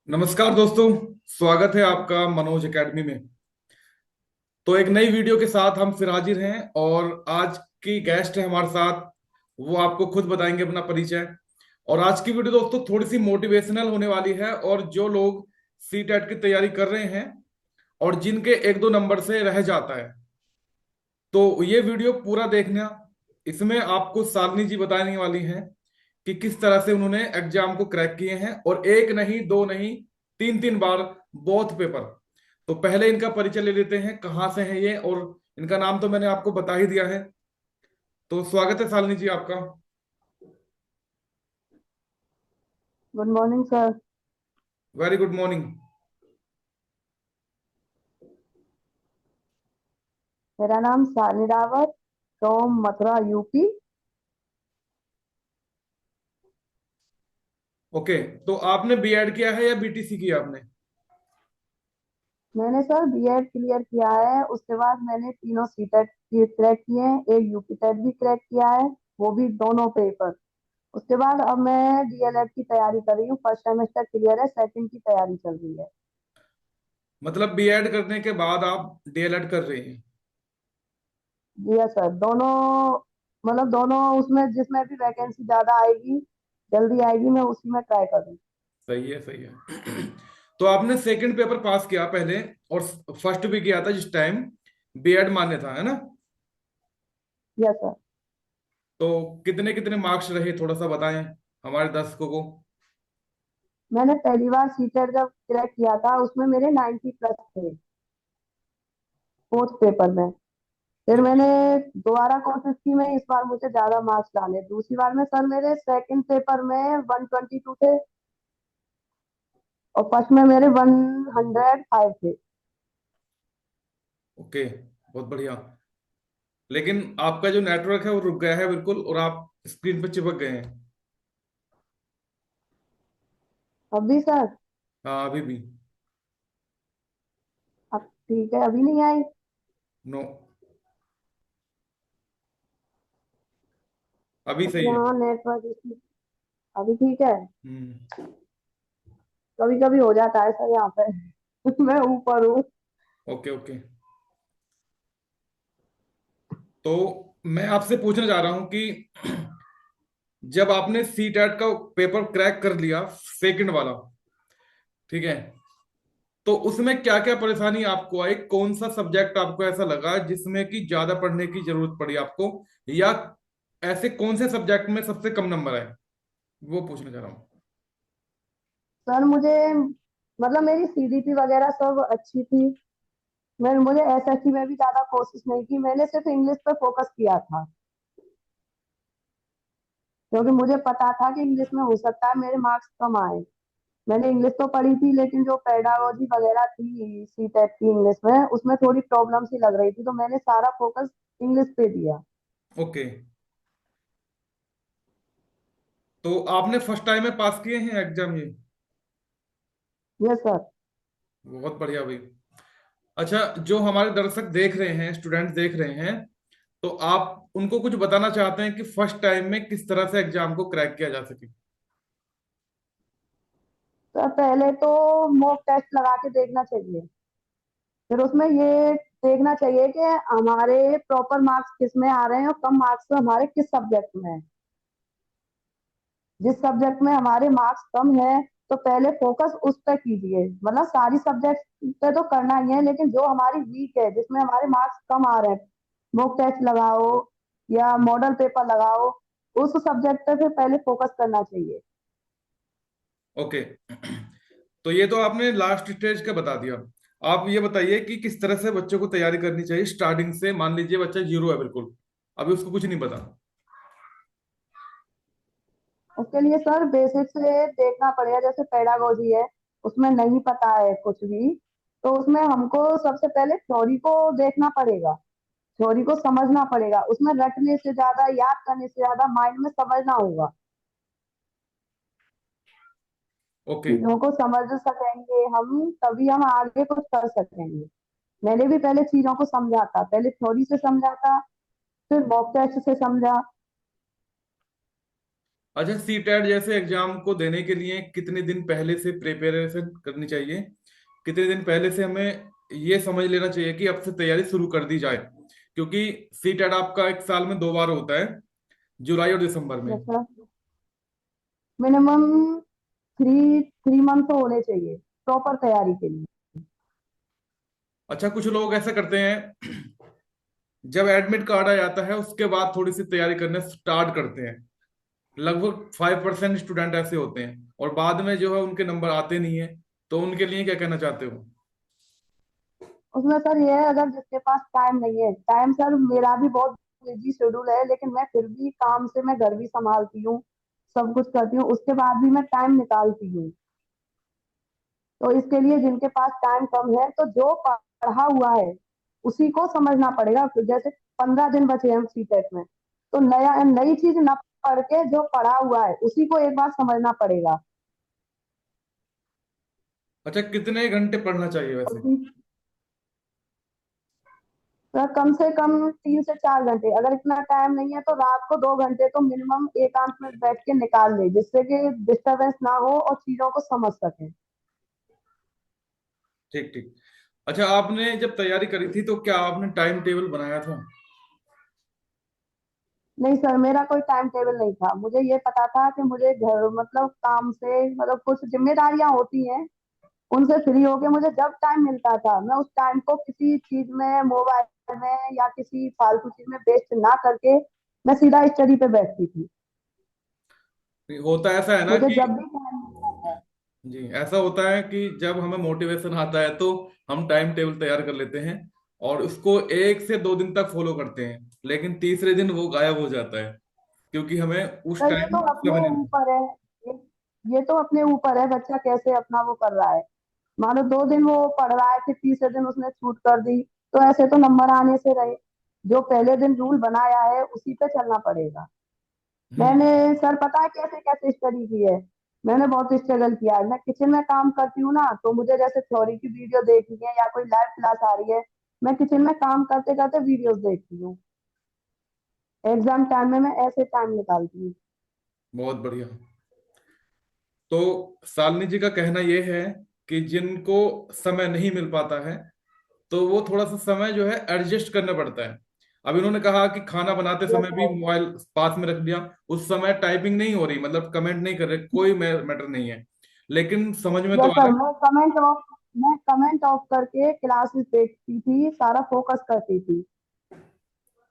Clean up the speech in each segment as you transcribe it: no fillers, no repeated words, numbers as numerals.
नमस्कार दोस्तों। स्वागत है आपका मनोज एकेडमी में। तो एक नई वीडियो के साथ हम फिर हाजिर हैं और आज की गेस्ट है हमारे साथ। वो आपको खुद बताएंगे अपना परिचय। और आज की वीडियो दोस्तों थोड़ी सी मोटिवेशनल होने वाली है, और जो लोग सी टेट की तैयारी कर रहे हैं और जिनके एक दो नंबर से रह जाता है, तो ये वीडियो पूरा देखना। इसमें आपको शालिनी जी बताने वाली हैं कि किस तरह से उन्होंने एग्जाम को क्रैक किए हैं, और एक नहीं दो नहीं, तीन तीन बार बोथ पेपर। तो पहले इनका परिचय ले लेते हैं, कहाँ से हैं ये, और इनका नाम तो मैंने आपको बता ही दिया है। तो स्वागत है शालिनी जी आपका। Good morning sir. Very good morning. मेरा नाम Shalini Rawat, from Mathura UP. Okay, तो आपने बीएड किया है या बीटीसी किया आपने? मैंने सर बीएड क्लियर किया है, उसके बाद मैंने तीनों सीटेट क्रैक किए हैं, एक यूपी टेट भी क्रैक किया है, वो भी दोनों पेपर। उसके बाद अब मैं डीएलएड की तैयारी कर रही हूँ। फर्स्ट सेमेस्टर क्लियर है, सेकंड की तैयारी चल रही है। मतलब बीएड करने के बाद आप डीएलएड कर रहे हैं? जी हाँ सर, दोनों मतलब दोनों उसमें जिसमें भी वैकेंसी ज्यादा आएगी, जल्दी आएगी, मैं उसी में ट्राई करूँ। सही है, सही है। तो आपने सेकंड पेपर पास किया पहले, और फर्स्ट भी किया था जिस टाइम बीएड मान्य था, है ना? Yes sir. तो कितने कितने मार्क्स रहे, थोड़ा सा बताएं हमारे दर्शकों को। मैंने पहली बार सीटेट जब क्रैक किया था उसमें मेरे 90 प्लस थे, फोर्थ पेपर में। फिर मैंने दोबारा कोशिश की, मैं इस बार मुझे ज्यादा मार्क्स लाने। दूसरी बार में सर मेरे सेकंड पेपर में 122 थे, और फर्स्ट में मेरे 105 थे। ओके, बहुत बढ़िया। लेकिन आपका जो नेटवर्क है वो रुक गया है बिल्कुल, और आप स्क्रीन पर चिपक गए हैं। अभी सर? हाँ, अभी भी। अब ठीक है, अभी नहीं आई? नो, अभी सही है। यहाँ नेटवर्क इशू। अभी ठीक है? हम्म। कभी कभी हो जाता है सर यहाँ पे। मैं ऊपर हूँ। Okay, okay. तो मैं आपसे पूछना चाह रहा हूं कि जब आपने सी टेट का पेपर क्रैक कर लिया, सेकंड वाला, ठीक है, तो उसमें क्या क्या परेशानी आपको आई? कौन सा सब्जेक्ट आपको ऐसा लगा जिसमें कि ज्यादा पढ़ने की जरूरत पड़ी आपको, या ऐसे कौन से सब्जेक्ट में सबसे कम नंबर आए, वो पूछना चाह रहा हूँ। सर मुझे मतलब मेरी सीडीपी वगैरह सब अच्छी थी। मुझे एसएससी में भी ज्यादा कोशिश नहीं की, मैंने सिर्फ इंग्लिश पे फोकस किया था, क्योंकि मुझे पता था कि इंग्लिश में हो सकता है मेरे मार्क्स कम आए। मैंने इंग्लिश तो पढ़ी थी, लेकिन जो पेडागोजी वगैरह थी सी टेट की इंग्लिश में, उसमें थोड़ी प्रॉब्लम सी लग रही थी, तो मैंने सारा फोकस इंग्लिश पे दिया। ओके, तो आपने फर्स्ट टाइम में पास किए हैं एग्जाम ये? Yes sir. बहुत बढ़िया भाई। अच्छा, जो हमारे दर्शक देख रहे हैं, स्टूडेंट्स देख रहे हैं, तो आप उनको कुछ बताना चाहते हैं कि फर्स्ट टाइम में किस तरह से एग्जाम को क्रैक किया जा सके? सर पहले तो मॉक टेस्ट लगा के देखना चाहिए। फिर उसमें ये देखना चाहिए कि हमारे प्रॉपर मार्क्स किस में आ रहे हैं और कम मार्क्स हमारे किस सब्जेक्ट में है। जिस सब्जेक्ट में हमारे मार्क्स कम है, तो पहले फोकस उस पर कीजिए। मतलब सारी सब्जेक्ट पे तो करना ही है, लेकिन जो हमारी वीक है, जिसमें हमारे मार्क्स कम आ रहे हैं, मॉक टेस्ट लगाओ या मॉडल पेपर लगाओ, उस सब्जेक्ट पे फिर पहले फोकस करना चाहिए। ओके। तो ये तो आपने लास्ट स्टेज का बता दिया। आप ये बताइए कि किस तरह से बच्चों को तैयारी करनी चाहिए स्टार्टिंग से। मान लीजिए बच्चा जीरो है बिल्कुल, अभी उसको कुछ नहीं पता। उसके लिए सर बेसिक से देखना पड़ेगा। जैसे पेडागोजी है, उसमें नहीं पता है कुछ भी, तो उसमें हमको सबसे पहले थ्योरी को देखना पड़ेगा, थ्योरी को समझना पड़ेगा। उसमें रटने से ज्यादा, याद करने से ज्यादा माइंड में समझना होगा। ओके, चीजों को समझ सकेंगे हम, तभी हम आगे कुछ कर सकेंगे। मैंने भी पहले चीजों को समझा था, पहले थ्योरी से समझा था, फिर मॉक टेस्ट से समझा। अच्छा, सी टेट जैसे एग्जाम को देने के लिए कितने दिन पहले से प्रिपरेशन करनी चाहिए? कितने दिन पहले से हमें ये समझ लेना चाहिए कि अब से तैयारी शुरू कर दी जाए? क्योंकि सी टेट आपका एक साल में 2 बार होता है, जुलाई और दिसंबर में। जैसा मिनिमम 3 3 मंथ तो होने चाहिए प्रॉपर तैयारी के लिए। अच्छा, कुछ लोग ऐसा करते हैं, जब एडमिट कार्ड आ जाता है उसके बाद थोड़ी सी तैयारी करने स्टार्ट करते हैं। लगभग 5% स्टूडेंट ऐसे होते हैं, और बाद में जो है उनके नंबर आते नहीं है। तो उनके लिए क्या कहना चाहते हो? उसमें सर ये है, अगर जिसके पास टाइम नहीं है, टाइम सर मेरा भी बहुत बिजी शेड्यूल है, लेकिन मैं फिर भी काम से मैं घर भी संभालती हूँ, सब कुछ करती हूँ, उसके बाद भी मैं टाइम निकालती हूँ। तो इसके लिए जिनके पास टाइम कम है, तो जो पढ़ा हुआ है उसी को समझना पड़ेगा। तो जैसे 15 दिन बचे हैं सीटेट में, तो नया नई चीज न पढ़ के जो पढ़ा हुआ है उसी को एक बार समझना पड़ेगा। अच्छा, कितने घंटे पढ़ना चाहिए वैसे? तो कम से कम 3 से 4 घंटे, अगर इतना टाइम नहीं है तो रात को 2 घंटे तो मिनिमम एकांत में बैठ के निकाल ले, जिससे कि डिस्टरबेंस ना हो और चीजों को समझ सके। ठीक ठीक। अच्छा, आपने जब तैयारी करी थी तो क्या आपने टाइम टेबल बनाया था? नहीं सर, मेरा कोई टाइम टेबल नहीं था। मुझे ये पता था कि मुझे घर मतलब काम से मतलब कुछ जिम्मेदारियां होती हैं, उनसे फ्री होके मुझे जब टाइम मिलता था, मैं उस टाइम को किसी चीज में, मोबाइल में या किसी फालतू चीज में वेस्ट ना करके मैं सीधा स्टडी पे बैठती थी। होता ऐसा है ना मुझे कि, जब भी टाइम मिलता था। जी, ऐसा होता है कि जब हमें मोटिवेशन आता है तो हम टाइम टेबल तैयार कर लेते हैं और उसको 1 से 2 दिन तक फॉलो करते हैं, लेकिन तीसरे दिन वो गायब हो जाता है, क्योंकि हमें उस तो ये तो टाइम अपने समय नहीं मिलता। ऊपर है। ये, ये तो अपने ऊपर है, बच्चा कैसे अपना वो कर रहा है। मानो 2 दिन वो पढ़ रहा है, फिर तीसरे दिन उसने छूट कर दी, तो ऐसे तो नंबर आने से रहे। जो पहले दिन रूल बनाया है उसी पे चलना पड़ेगा। हम्म। मैंने सर पता है कैसे कैसे स्टडी की है। मैंने बहुत स्ट्रगल किया है। मैं किचन में काम करती हूँ ना, तो मुझे जैसे थ्योरी की वीडियो देखनी है या कोई लाइव क्लास आ रही है, मैं किचन में काम करते करते वीडियोस देखती हूँ। एग्जाम टाइम में मैं ऐसे टाइम निकालती हूँ। बहुत बढ़िया। तो शालिनी जी का कहना यह है कि जिनको समय नहीं मिल पाता है तो वो थोड़ा सा समय जो है एडजस्ट करना पड़ता है। अब इन्होंने कहा कि खाना बनाते यस समय भी सर। मोबाइल पास में रख दिया, उस समय टाइपिंग नहीं हो रही, मतलब कमेंट नहीं कर रहे, कोई मैटर नहीं है, लेकिन समझ में तो यस आ सर, रहा मैं कमेंट ऑफ करके क्लासेस देखती थी, सारा फोकस करती थी।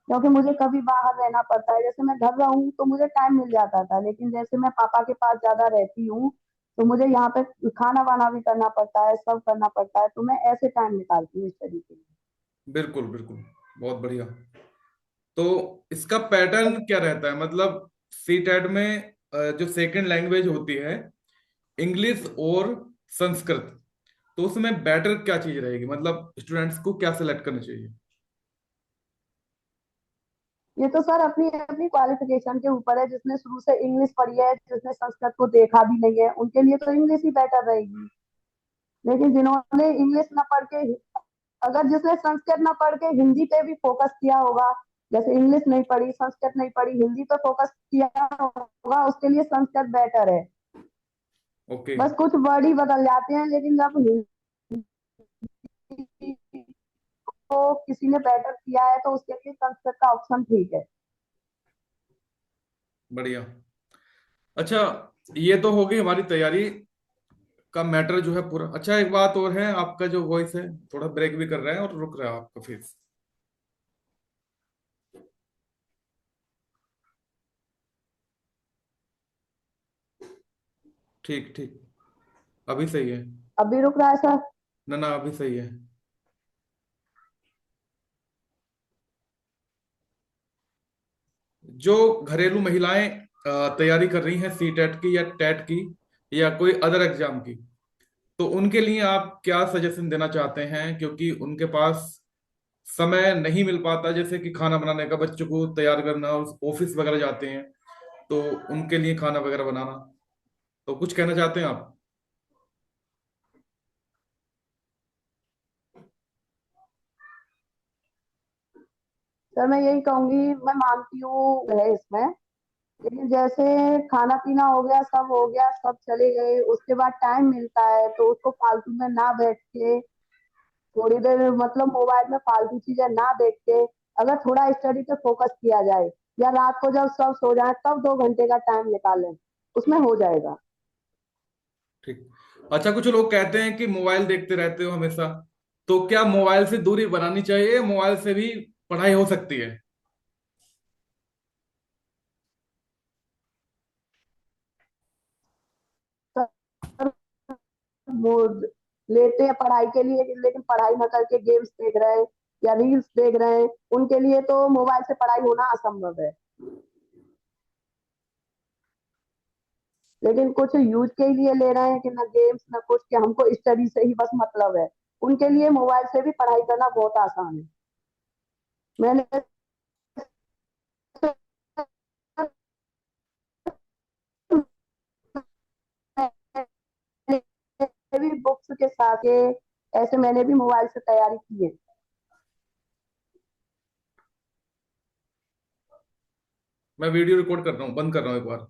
क्योंकि मुझे कभी बाहर रहना पड़ता है, जैसे मैं घर रहूं तो मुझे टाइम मिल जाता था, लेकिन जैसे मैं पापा के पास ज्यादा रहती हूँ, तो मुझे यहाँ पे खाना वाना भी करना पड़ता है, सब करना पड़ता है, तो मैं ऐसे टाइम निकालती हूँ स्टडी के लिए। है। बिल्कुल बिल्कुल, बहुत बढ़िया। तो इसका पैटर्न क्या रहता है, मतलब सी टेट में जो सेकंड लैंग्वेज होती है, इंग्लिश और संस्कृत, तो उसमें बेटर क्या चीज रहेगी, मतलब स्टूडेंट्स को क्या सिलेक्ट करना चाहिए? ये तो सर अपनी अपनी क्वालिफिकेशन के ऊपर है। जिसने शुरू से इंग्लिश पढ़ी है, जिसने संस्कृत को देखा भी नहीं है, उनके लिए तो इंग्लिश ही बेटर रहेगी। लेकिन जिन्होंने इंग्लिश ना पढ़ के, अगर जिसने संस्कृत ना पढ़ के हिंदी पे भी फोकस किया होगा, जैसे इंग्लिश नहीं पढ़ी, संस्कृत नहीं पढ़ी, हिंदी पे फोकस किया होगा, उसके लिए संस्कृत बेटर है। ओके। बस कुछ वर्ड ही बदल जाते हैं, लेकिन जब हिंदी को किसी ने बेटर किया है तो उसके लिए संस्कृत का ऑप्शन ठीक है। बढ़िया। अच्छा, ये तो हो गई हमारी तैयारी का मैटर जो है पूरा। अच्छा, एक बात और है, आपका जो वॉइस है थोड़ा ब्रेक भी कर रहा है और रुक रहा है आपका फेस। ठीक ठीक, अभी सही है। अभी रुक रहा है सर। ना ना, अभी सही है। जो घरेलू महिलाएं तैयारी कर रही हैं सी टेट की या टेट की या कोई अदर एग्जाम की, तो उनके लिए आप क्या सजेशन देना चाहते हैं? क्योंकि उनके पास समय नहीं मिल पाता, जैसे कि खाना बनाने का, बच्चों को तैयार करना, ऑफिस वगैरह जाते हैं, तो उनके लिए खाना वगैरह बनाना, तो कुछ कहना चाहते हैं आप? सर मैं यही कहूंगी, मैं मानती हूँ है इसमें, लेकिन जैसे खाना पीना हो गया, सब हो गया, सब चले गए, उसके बाद टाइम मिलता है तो उसको फालतू में ना बैठ के थोड़ी देर मतलब मोबाइल में फालतू चीजें ना देख के अगर थोड़ा स्टडी पे फोकस किया जाए, या रात को जब सब सो जाए तब 2 घंटे का टाइम निकालें, उसमें हो जाएगा। ठीक। अच्छा, कुछ लोग कहते हैं कि मोबाइल देखते रहते हो हमेशा, तो क्या मोबाइल से दूरी बनानी चाहिए, मोबाइल से भी पढ़ाई हो सकती है? सब मोड लेते हैं पढ़ाई के लिए, लेकिन पढ़ाई ना करके गेम्स देख रहे हैं या रील्स देख रहे हैं, उनके लिए तो मोबाइल से पढ़ाई होना असंभव है। लेकिन कुछ यूज के लिए ले रहे हैं कि ना गेम्स ना कुछ, कि हमको स्टडी से ही बस मतलब है, उनके लिए मोबाइल से भी पढ़ाई करना बहुत आसान है। मैंने भी बुक्स के साथ के ऐसे मैंने भी मोबाइल से तैयारी की है। मैं वीडियो रिकॉर्ड कर रहा हूँ, बंद कर रहा हूँ एक बार।